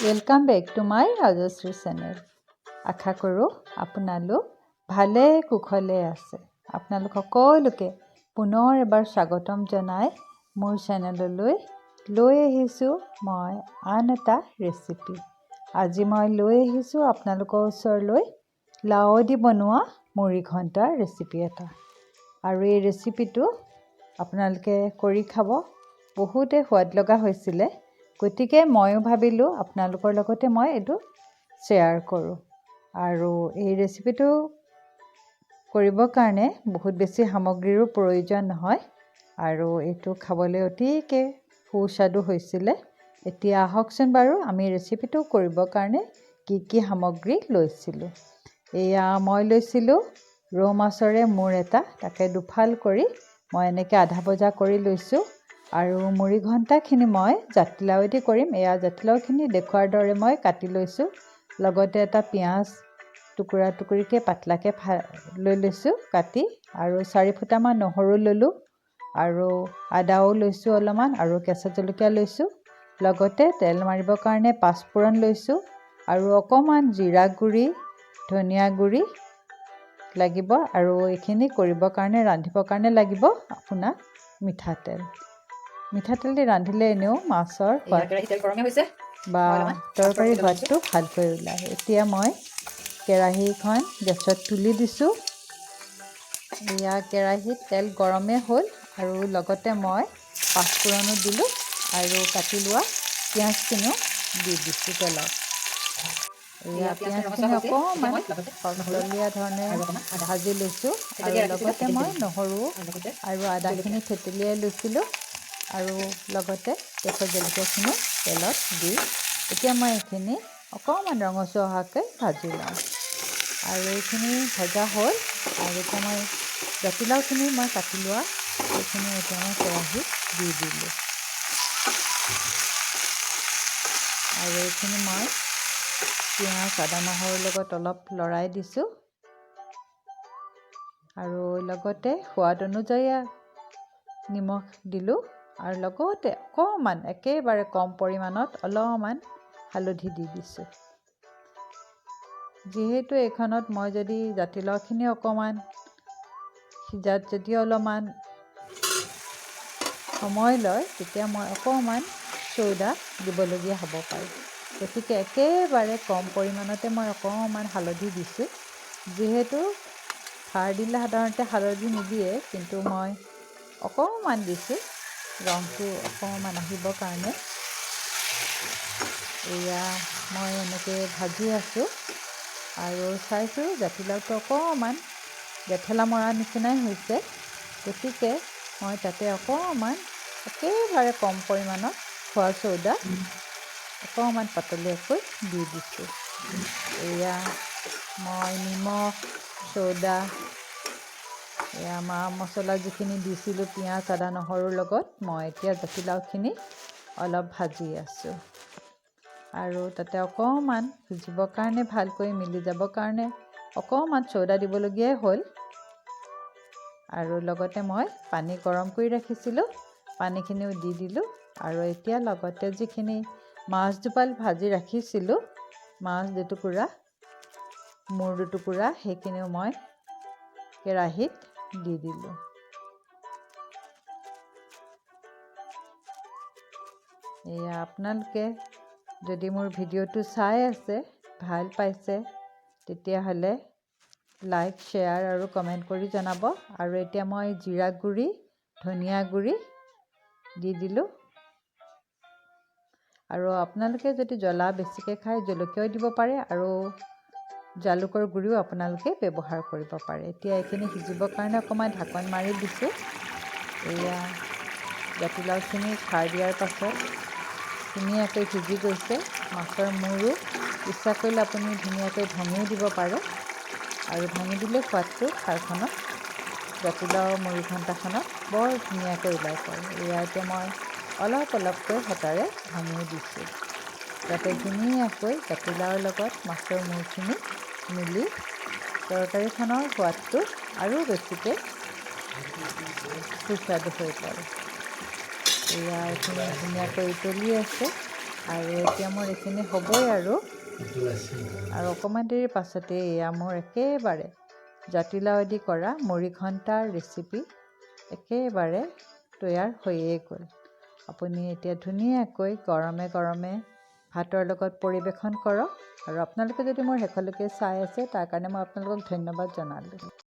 Welcome back to my Rajashri channel. আশা কৰোঁ আপোনালোক ভালে কুশলে আছে। আপোনালোক সকলোকে পুনৰ এবাৰ স্বাগতম জনাই মোৰ চেনেললৈ লৈ আহিছোঁ মই আন এটা ৰেচিপি। আজি মই লৈ আহিছোঁ আপোনালোকৰ ওচৰলৈ লাও দি বনোৱা মুৰিঘণ্টাৰ ৰেচিপি এটা। আৰু এই ৰেচিপিটো আপোনালোকে কৰি খাব বহুতে সোৱাদ লগা হৈছিলে। গতিকে ময়ো ভাবিলোঁ আপোনালোকৰ লগতে মই এইটো শ্বেয়াৰ কৰোঁ। আৰু এই ৰেচিপিটো কৰিবৰ কাৰণে বহুত বেছি সামগ্ৰীৰো প্ৰয়োজন নহয় আৰু এইটো খাবলৈ অতিকে সুস্বাদু হৈছিলে। এতিয়া আহকচোন বাৰু আমি ৰেচিপিটো কৰিবৰ কাৰণে কি সামগ্ৰী লৈছিলোঁ। এয়া মই লৈছিলোঁ ৰৌ মাছৰে মূৰ এটা, তাকে দুফাল কৰি মই এনেকৈ আধা ভজা কৰি লৈছোঁ। আৰু মুৰিঘণ্টাখিনি মই জাতিলাওৱেদি কৰিম। এয়া জাতিলাওখিনি দেখুৱাৰ দৰে মই কাটি লৈছোঁ। লগতে এটা পিঁয়াজ টুকুৰা টুকুৰিকৈ পাতলাকৈ লৈ লৈছোঁ কাটি, আৰু 4 ফুটামান নহৰু ল'লোঁ, আৰু আদাও লৈছোঁ অলপমান, আৰু কেঁচা জলকীয়া লৈছোঁ। লগতে তেল মাৰিবৰ কাৰণে পাঁচফোৰণ লৈছোঁ, আৰু অকণমান জিৰা গুড়ি, ধনিয়া গুড়ি লাগিব। আৰু এইখিনি কৰিবৰ কাৰণে ৰান্ধিবৰ কাৰণে লাগিব আপোনাক মিঠাতেল। মিঠাতেল দি ৰান্ধিলে এনেও মাছৰ সোৱাদ বা তৰকাৰী সোৱাদটো ভালকৈ ওলায়। এতিয়া মই কেৰাহীখন গেছত তুলি দিছোঁ। এয়া কেৰাহীত তেল গৰমেই হ'ল, আৰু লগতে মই পাঁচফোৰণো দিলোঁ, আৰু কাটি লোৱা পিঁয়াজখিনিও দি দিছোঁ তেলত। এয়া পিঁয়াজখিনি অকণমান সলসলীয়া ধৰণে ভাজি লৈছোঁ, আৰু লগতে মই নহৰু আৰু আদাখিনি থেতেলিয়াই লৈছিলোঁ, আৰু লগতে কেঁচা জলকীয়াখিনি তেলত দি এতিয়া মই এইখিনি অকণমান ৰঙচুৱা হোৱাকৈ ভাজি লওঁ। আৰু এইখিনি ভজা হ'ল, আৰু এতিয়া মই জাতিলাওখিনি মই কাটি লোৱা এইখিনি এতিয়া মই কেৰাহীত দি দিলোঁ। আৰু এইখিনি মই পিঁয়াজ আদা নহৰুৰ লগত অলপ লৰাই দিছোঁ, আৰু লগতে সোৱাদ অনুযায়ী নিমখ দিলোঁ, আৰু লগতে অকণমান একেবাৰে কম পৰিমাণত অলপমান হালধি দি দিছোঁ। যিহেতু এইখনত মই যদি জাতিলাওখিনি অকণমান সিজাত যদি অলপমান সময় লয়, তেতিয়া মই অকণমান চৌদা দিবলগীয়া হ'ব পাৰে। গতিকে একেবাৰে কম পৰিমাণতে মই অকণমান হালধি দিছোঁ। যিহেতু খাৰ দিলে সাধাৰণতে হালধি নিদিয়ে, কিন্তু মই অকণমান দিছোঁ ৰংটো অকণমান আহিবৰ কাৰণে। এয়া মই এনেকৈ ভাজি আছোঁ, আৰু চাইছোঁ জাতিলাওটো অকণমান গেথেলা মৰা নিচিনাই হৈছে। গতিকে মই তাতে অকণমান একেবাৰে কম পৰিমাণত খোৱা চৌদা অকণমান পাতলীয়াকৈ দি দিছোঁ। এয়া মই নিমখ, চৌদা, এয়া মা মছলা যিখিনি দিছিলোঁ পিঁয়াজ আদা নহৰুৰ লগত, মই এতিয়া জাতিলাওখিনি অলপ ভাজি আছোঁ। আৰু তাতে অকণমান সিজিবৰ কাৰণে ভালকৈ মিলি যাবৰ কাৰণে অকণমান চৌদা দিবলগীয়াই হ'ল। আৰু লগতে মই পানী গৰম কৰি ৰাখিছিলোঁ, পানীখিনিও দি দিলোঁ। আৰু এতিয়া লগতে যিখিনি মাছ দুপাল ভাজি ৰাখিছিলোঁ, মাছ দুটুকুৰা, মূৰ দুটুকুৰা, সেইখিনিও মই কেৰাহীত দি দিলোঁ। এয়া আপোনালোকে যদি মোৰ ভিডিঅ'টো চাই আছে, ভাল পাইছে, তেতিয়াহ'লে লাইক, শ্বেয়াৰ আৰু কমেণ্ট কৰি জনাব। আৰু এতিয়া মই জিৰা গুড়ি, ধনিয়া গুড়ি দি দিলোঁ। আৰু আপোনালোকে যদি জ্বলা বেছিকৈ খায় জলকীয়াও দিব পাৰে, আৰু জালুকৰ গুড়িও আপোনালোকে ব্যৱহাৰ কৰিব পাৰে। এতিয়া এইখিনি সিজিবৰ কাৰণে অকণমান ঢাকন মাৰি দিছোঁ। এয়া জাতিলাওখিনি খাৰ দিয়াৰ পাছত ধুনীয়াকৈ সিজি গৈছে। মাছৰ মূৰো ইচ্ছা কৰিলে আপুনি ধুনীয়াকৈ ভাঙিও দিব পাৰে, আৰু ভাঙি দিলে সোৱাদটো খাৰখনত জাতিলাও মুৰিঘণ্টাখনত বৰ ধুনীয়াকৈ ওলাই পৰে। এয়া এতিয়া মই অলপ অলপকৈ হেতাৰে ভাঙি দিছোঁ, যাতে ধুনীয়াকৈ জাতিলাওৰ লগত মাছৰ মূৰখিনি মিলি তৰকাৰীখনৰ সোৱাদটো আৰু বেছিকৈ সুস্বাদু হৈ পৰে। এয়া এইখিনি ধুনীয়াকৈ উতলি আছে। আৰু এতিয়া মোৰ এইখিনি হ'বই আৰু অকণমান দেৰি পাছতে এয়া মোৰ একেবাৰে জাতিলাও দি কৰা মুৰিঘণ্টাৰ ৰেচিপি একেবাৰে তৈয়াৰ হৈয়ে গ'ল। আপুনি এতিয়া ধুনীয়াকৈ গৰমে গৰমে ভাতৰ লগত পৰিৱেশন কৰক। আৰু আপোনালোকে যদি মোৰ শেষলৈকে চাই আছে তাৰ কাৰণে মই আপোনালোকক ধন্যবাদ জনালোঁ।